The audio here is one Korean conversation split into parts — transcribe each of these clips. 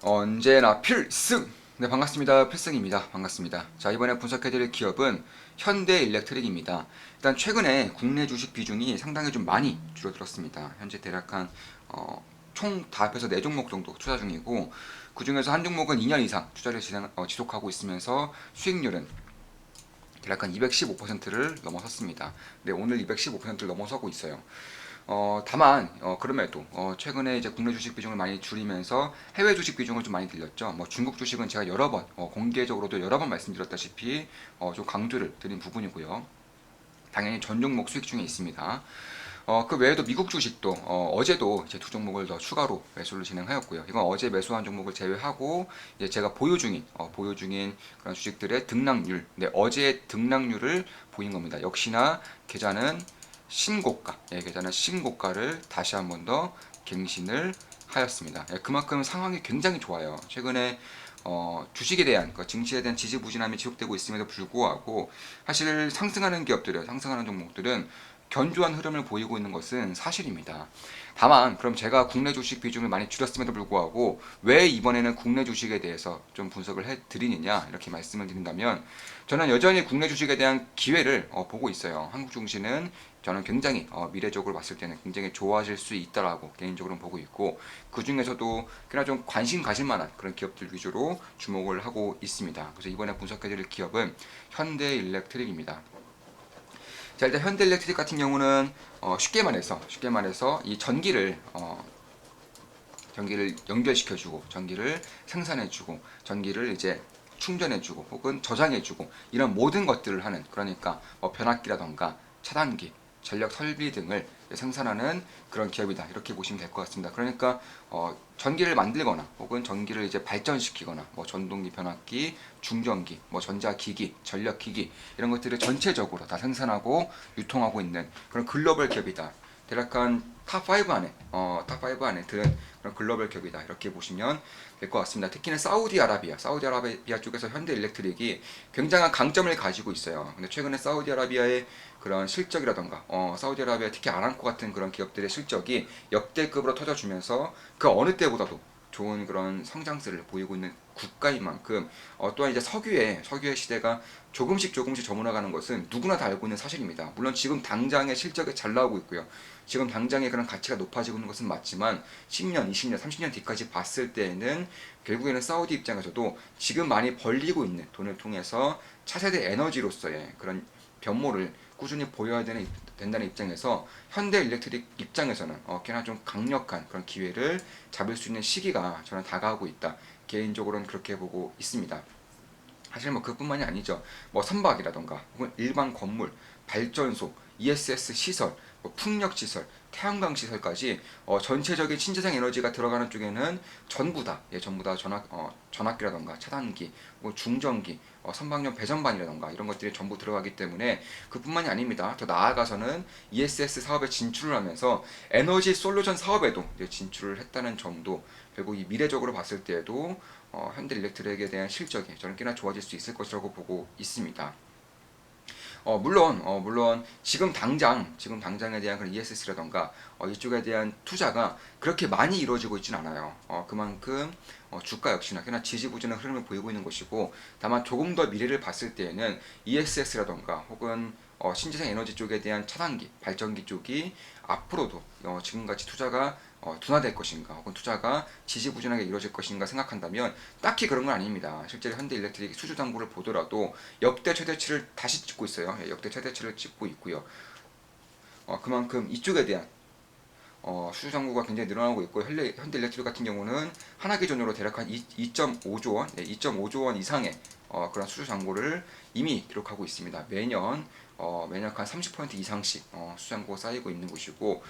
언제나 필승! 네, 반갑습니다. 필승입니다. 반갑습니다. 자, 이번에 분석해드릴 기업은 현대일렉트릭입니다. 일단 최근에 국내 주식 비중이 상당히 좀 많이 줄어들었습니다. 현재 대략 총 다 합해서 4종목 정도 투자 중이고, 그 중에서 한 종목은 2년 이상 투자를 지속하고 있으면서 수익률은 대략 한 215%를 넘어섰습니다. 네, 오늘 215%를 넘어서고 있어요. 다만 그럼에도 최근에 이제 국내 주식 비중을 많이 줄이면서 해외 주식 비중을 좀 많이 들렸죠. 뭐 중국 주식은 제가 여러 번 공개적으로도 여러 번 말씀드렸다시피 좀 강조를 드린 부분이고요. 당연히 전 종목 수익 중에 있습니다. 그 외에도 미국 주식도 어제도 이제 두 종목을 더 추가로 매수를 진행하였고요. 이건 어제 매수한 종목을 제외하고 이제 제가 보유 중인 그런 주식들의 등락률, 네, 어제의 등락률을 보인 겁니다. 역시나 계좌는 계좌는 신고가를 다시 한번 더 갱신을 하였습니다. 예, 그만큼 상황이 굉장히 좋아요. 최근에 주식에 대한 증시에 대한 지지부진함이 지속되고 있음에도 불구하고 사실 상승하는 종목들은 견조한 흐름을 보이고 있는 것은 사실입니다. 다만 그럼 제가 국내 주식 비중을 많이 줄였음에도 불구하고 왜 이번에는 국내 주식에 대해서 좀 분석을 해 드리느냐 이렇게 말씀을 드린다면 저는 여전히 국내 주식에 대한 기회를 보고 있어요. 한국 증시는 저는 굉장히 미래적으로 봤을 때는 굉장히 좋아질 수 있다라고 개인적으로 보고 있고 그 중에서도 그냥 좀 관심 가질 만한 그런 기업들 위주로 주목을 하고 있습니다. 그래서 이번에 분석해드릴 기업은 현대일렉트릭입니다. 자, 일단 현대일렉트릭 같은 경우는 쉽게 말해서 이 전기를 연결시켜주고 전기를 생산해주고 전기를 이제 충전해주고 혹은 저장해주고 이런 모든 것들을 하는, 그러니까 변압기라던가 차단기, 전력 설비 등을 생산하는 그런 기업이다 이렇게 보시면 될 것 같습니다. 그러니까 전기를 만들거나 혹은 전기를 이제 발전시키거나 뭐 전동기, 변압기, 중전기, 뭐 전자기기, 전력기기 이런 것들을 전체적으로 다 생산하고 유통하고 있는 그런 글로벌 기업이다. 대략 탑5 안에 드는 그런 글로벌 기업이다 이렇게 보시면 될 것 같습니다. 특히는 사우디아라비아 쪽에서 현대일렉트릭이 굉장한 강점을 가지고 있어요. 근데 최근에 사우디아라비아의 그런 실적이라던가 사우디아라비아 특히 아람코 같은 그런 기업들의 실적이 역대급으로 터져주면서 그 어느 때보다도 좋은 그런 성장세를 보이고 있는 국가인 만큼 또한 이제 석유의 시대가 조금씩 저물어가는 것은 누구나 다 알고 있는 사실입니다. 물론 지금 당장의 실적이 잘 나오고 있고요. 지금 당장의 그런 가치가 높아지고 있는 것은 맞지만 10년, 20년, 30년 뒤까지 봤을 때에는 결국에는 사우디 입장에서도 지금 많이 벌리고 있는 돈을 통해서 차세대 에너지로서의 그런 변모를 꾸준히 보여야 된다는 입장에서 현대일렉트릭 입장에서는 꽤나 좀 강력한 그런 기회를 잡을 수 있는 시기가 저는 다가오고 있다. 개인적으로는 그렇게 보고 있습니다. 사실 뭐 그뿐만이 아니죠. 뭐 선박이라던가 혹은 일반 건물, 발전소, ESS 시설, 뭐 풍력 시설, 태양광 시설까지 전체적인 신재생 에너지가 들어가는 쪽에는 전부 다 전압기라던가 차단기, 뭐 중전기, 선박용 배전반이라던가 이런 것들이 전부 들어가기 때문에 그뿐만이 아닙니다. 더 나아가서는 ESS 사업에 진출을 하면서 에너지 솔루션 사업에도 진출을 했다는 점도 결국 이 미래적으로 봤을 때에도 현대일렉트릭에 대한 실적이 저는 꽤나 좋아질 수 있을 것이라고 보고 있습니다. 물론 지금 당장에 대한 그런 ESS라던가 이쪽에 대한 투자가 그렇게 많이 이루어지고 있지는 않아요. 그만큼 주가 역시나 꽤나 지지부진한 흐름을 보이고 있는 것이고, 다만 조금 더 미래를 봤을 때에는 ESS라던가 혹은 신재생 에너지 쪽에 대한 차단기, 발전기 쪽이 앞으로도 지금같이 투자가 둔화될 것인가 혹은 투자가 지지부진하게 이루어질 것인가 생각한다면 딱히 그런 건 아닙니다. 실제로 현대일렉트릭 수주 당구를 보더라도 역대 최대치를 다시 찍고 있어요. 예, 역대 최대치를 찍고 있고요. 그만큼 이쪽에 대한 수주 잔고가 굉장히 늘어나고 있고, 현대일렉트릭 같은 경우는 하나 기준으로 대략 한 2.5조 원, 2.5조 원 이상의 그런 수주 잔고를 이미 기록하고 있습니다. 매년 한 30% 이상씩 수주 잔고가 쌓이고 있는 곳이고,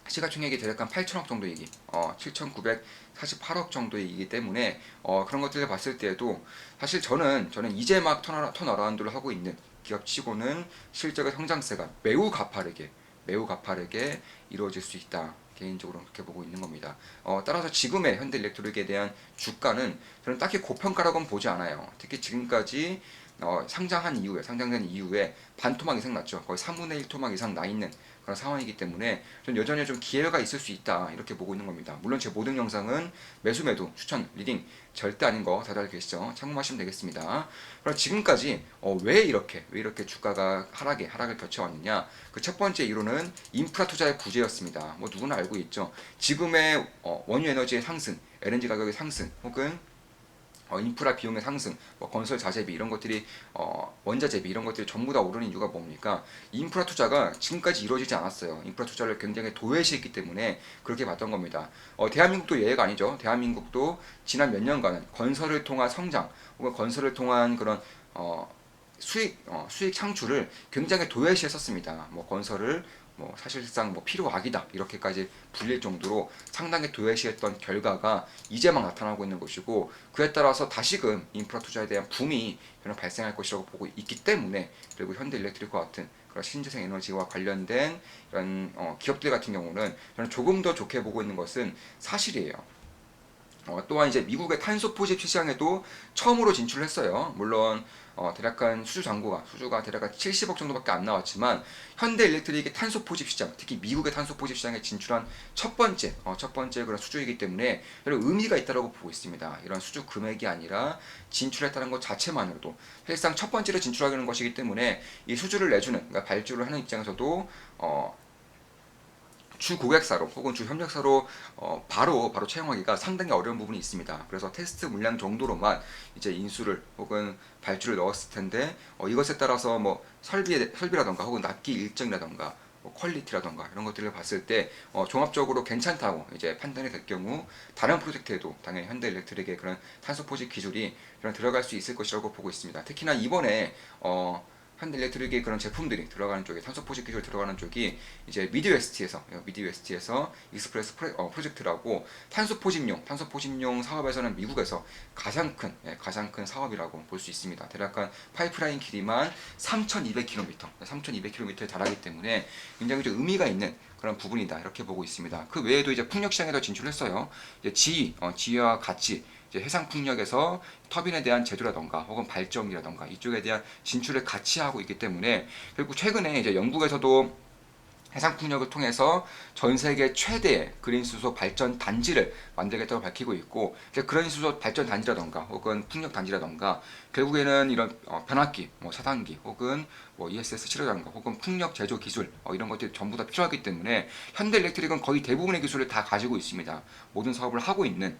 시가총액이 대략 한 8천억 정도이기, 7,948억 정도이기 때문에 그런 것들을 봤을 때에도 사실 저는 이제 막 턴어라운드를 하고 있는 기업치고는 실적의 성장세가 매우 가파르게 이루어질 수 있다. 개인적으로 그렇게 보고 있는 겁니다. 따라서 지금의 현대일렉트릭에 대한 주가는 저는 딱히 고평가라고는 보지 않아요. 특히 지금까지 상장된 이후에 반토막 이상 났죠. 거의 3분의 1 토막 이상 나 있는 그런 상황이기 때문에 전 여전히 좀 기회가 있을 수 있다 이렇게 보고 있는 겁니다. 물론 제 모든 영상은 매수 추천 리딩 절대 아닌 거 다들 알고 계시죠? 참고하시면 되겠습니다. 그럼 지금까지 왜 이렇게 주가가 하락을 겹쳐왔느냐? 그 첫 번째 이유는 인프라 투자의 부재였습니다. 뭐 누구나 알고 있죠. 지금의 원유 에너지의 상승, LNG 가격의 상승, 혹은 인프라 비용의 상승, 뭐 건설 자재비 이런 것들이 원자재비 이런 것들이 전부 다 오르는 이유가 뭡니까? 인프라 투자가 지금까지 이루어지지 않았어요. 인프라 투자를 굉장히 도외시했기 때문에 그렇게 봤던 겁니다. 대한민국도 예외가 아니죠. 대한민국도 지난 몇 년간은 건설을 통한 성장 혹은 건설을 통한 그런 수익 창출을 굉장히 도외시했었습니다. 뭐 건설을 뭐 사실상 뭐 필요악이다 이렇게까지 불릴 정도로 상당히 도외시했던 결과가 이제 막 나타나고 있는 것이고, 그에 따라서 다시금 인프라 투자에 대한 붐이 저는 발생할 것이라고 보고 있기 때문에, 그리고 현대일렉트릭과 같은 그런 신재생 에너지와 관련된 이런 기업들 같은 경우는 저는 조금 더 좋게 보고 있는 것은 사실이에요. 또한 이제 미국의 탄소 포집 시장에도 처음으로 진출했어요. 물론 대략 수주가 대략 70억 정도밖에 안 나왔지만, 현대일렉트릭의 탄소 포집 시장, 특히 미국의 탄소 포집 시장에 진출한 첫 번째 그런 수주이기 때문에 저는 의미가 있다고 보고 있습니다. 이런 수주 금액이 아니라 진출했다는 것 자체만으로도 사실상 첫 번째로 진출하는 것이기 때문에 이 수주를 내주는, 그러니까 발주를 하는 입장에서도 주 고객사로 혹은 주 협력사로 바로 채용하기가 상당히 어려운 부분이 있습니다. 그래서 테스트 물량 정도로만 이제 인수를 혹은 발주를 넣었을 텐데, 이것에 따라서 뭐 설비라던가 혹은 납기 일정이라던가 뭐 퀄리티라던가 이런 것들을 봤을 때 종합적으로 괜찮다고 이제 판단이 될 경우, 다른 프로젝트에도 당연히 현대일렉트릭의 그런 탄소 포집 기술이 들어갈 수 있을 것이라고 보고 있습니다. 특히나 이번에 현대일렉트릭의 그런 제품들이 들어가는 쪽에, 탄소 포집 기술 들어가는 쪽이 이제 미드웨스트에서 익스프레스 프로젝트라고 탄소 포집용 사업에서는 미국에서 가장 큰 사업이라고 볼 수 있습니다. 대략 한 파이프라인 길이만 3,200km에 달하기 때문에 굉장히 좀 의미가 있는 그런 부분이다 이렇게 보고 있습니다. 그 외에도 이제 풍력 시장에도 진출했어요. 이제 지위와 같이 해상 풍력에서 터빈에 대한 제조라던가 혹은 발전기라던가 이쪽에 대한 진출을 같이 하고 있기 때문에, 그리고 최근에 이제 영국에서도 해상 풍력을 통해서 전 세계 최대의 그린 수소 발전 단지를 만들겠다고 밝히고 있고, 그린 수소 발전 단지라던가 혹은 풍력 단지라던가 결국에는 이런 변압기, 뭐 차단기 혹은 뭐 ESS 치료라던가 혹은 풍력 제조 기술 이런 것들이 전부 다 필요하기 때문에 현대일렉트릭은 거의 대부분의 기술을 다 가지고 있습니다. 모든 사업을 하고 있는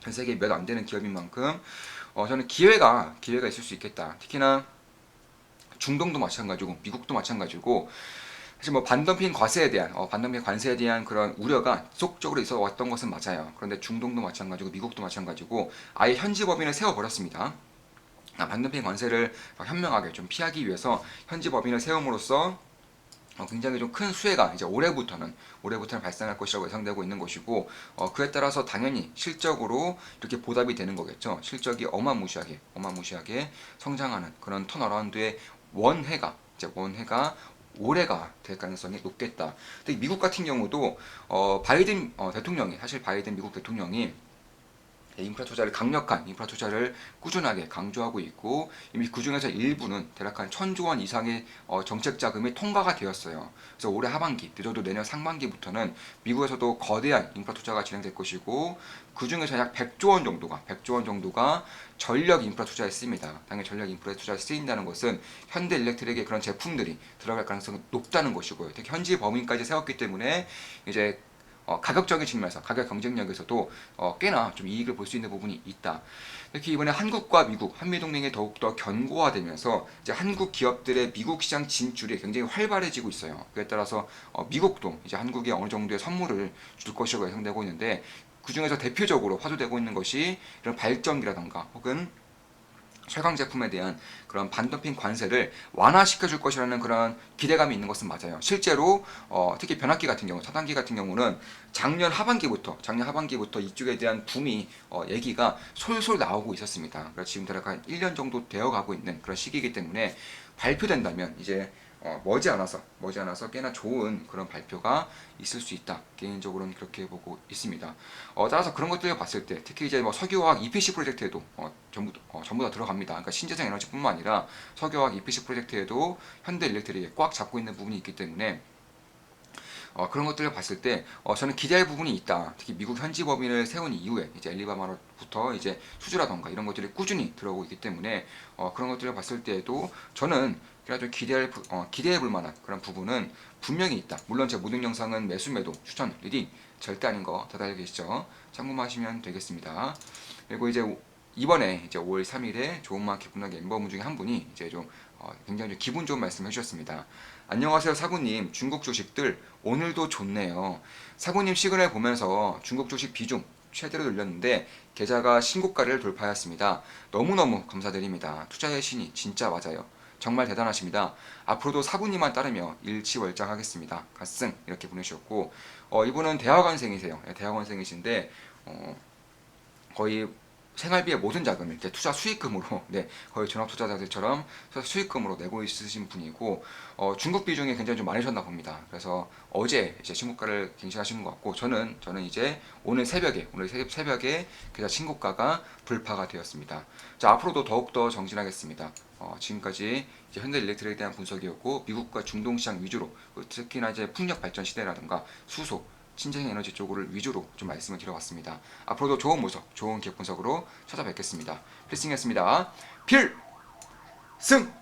전 세계 몇 안 되는 기업인 만큼 저는 기회가 있을 수 있겠다. 특히나 중동도 마찬가지고 미국도 마찬가지고, 사실 뭐 반덤핑 관세에 대한 그런 우려가 지속적으로 있어 왔던 것은 맞아요. 그런데 중동도 마찬가지고 미국도 마찬가지고 아예 현지 법인을 세워버렸습니다. 반덤핑 관세를 현명하게 좀 피하기 위해서 현지 법인을 세움으로써 굉장히 좀 큰 수혜가 이제 올해부터는 발생할 것이라고 예상되고 있는 것이고, 그에 따라서 당연히 실적으로 이렇게 보답이 되는 거겠죠. 실적이 어마무시하게 성장하는 그런 턴어라운드의 원해가 올해가 될 가능성이 높겠다. 근데 미국 같은 경우도 바이든 미국 대통령이 강력한 인프라 투자를 꾸준하게 강조하고 있고, 이미 그 중에서 일부는 대략 한 1,000조 원 이상의 정책 자금이 통과가 되었어요. 그래서 올해 하반기, 늦어도 내년 상반기부터는 미국에서도 거대한 인프라 투자가 진행될 것이고, 그 중에서 약 100조 원 정도가 전력 인프라 투자에 쓰입니다. 당연히 전력 인프라 투자에 쓰인다는 것은 현대일렉트릭의 그런 제품들이 들어갈 가능성이 높다는 것이고요. 특히 현지 범위까지 세웠기 때문에 이제 가격적인 측면에서 가격 경쟁력에서도 꽤나 좀 이익을 볼 수 있는 부분이 있다. 특히 이번에 한국과 미국, 한미동맹이 더욱더 견고화되면서 이제 한국 기업들의 미국 시장 진출이 굉장히 활발해지고 있어요. 그에 따라서 미국도 이제 한국에 어느 정도의 선물을 줄 것이라고 예상되고 있는데, 그 중에서 대표적으로 화두되고 있는 것이 이런 발전기라던가 혹은 철강 제품에 대한 그런 반덤핑 관세를 완화시켜 줄 것이라는 그런 기대감이 있는 것은 맞아요. 실제로 특히 변압기 같은 경우, 차단기 같은 경우는 작년 하반기부터 이쪽에 대한 붐이 얘기가 솔솔 나오고 있었습니다. 그래서 지금 대략 한 1년 정도 되어 가고 있는 그런 시기이기 때문에 발표된다면 이제 머지않아서 꽤나 좋은 그런 발표가 있을 수 있다. 개인적으로는 그렇게 보고 있습니다. 따라서 그런 것들을 봤을 때 특히 이제 뭐 석유화학 EPC 프로젝트에도 전부 다 들어갑니다. 그러니까 신재생 에너지뿐만 아니라 석유화학 EPC 프로젝트에도 현대일렉트릭이 꽉 잡고 있는 부분이 있기 때문에 그런 것들을 봤을 때 저는 기대할 부분이 있다. 특히 미국 현지 법인을 세운 이후에 이제 엘리바마로부터 이제 수주라던가 이런 것들이 꾸준히 들어오고 있기 때문에 그런 것들을 봤을 때에도 저는 그래도 기대해 볼 만한 그런 부분은 분명히 있다. 물론 제 모든 영상은 매수 매도 추천 리딩 절대 아닌 거 다들 알고 계시죠? 참고하시면 되겠습니다. 그리고 이제 이번에 이제 5월 3일에 좋은 마켓 분석 멤버분 중에 한 분이 이제 좀 굉장히 좀 기분 좋은 말씀을 해주셨습니다. 안녕하세요 사부님, 중국 주식들 오늘도 좋네요. 사부님 시그널 보면서 중국 주식 비중 최대로 늘렸는데 계좌가 신고가를 돌파했습니다. 너무너무 감사드립니다. 투자의 신이 진짜 맞아요. 정말 대단하십니다. 앞으로도 사부님만 따르며 일치월장하겠습니다. 갓승 이렇게 보내주셨고 이분은 대학원생이세요. 대학원생이신데 거의 생활비의 모든 자금을 이제 투자 수익금으로 거의 전업 투자자들처럼 수익금으로 내고 있으신 분이고 중국 비중이 굉장히 좀 많으셨나 봅니다. 그래서 어제 이제 신고가를 갱신하시는 것 같고 저는 이제 오늘 새벽에 계좌 신고가가 불파가 되었습니다. 자 앞으로도 더욱더 정진하겠습니다. 지금까지 이제 현대일렉트릭에 대한 분석이었고 미국과 중동 시장 위주로 특히나 이제 풍력 발전 시대라든가 수소 신재생 에너지 쪽을 위주로 좀 말씀을 드려봤습니다. 앞으로도 좋은 모습, 좋은 기업 분석으로 찾아뵙겠습니다. 필승이었습니다. 필승!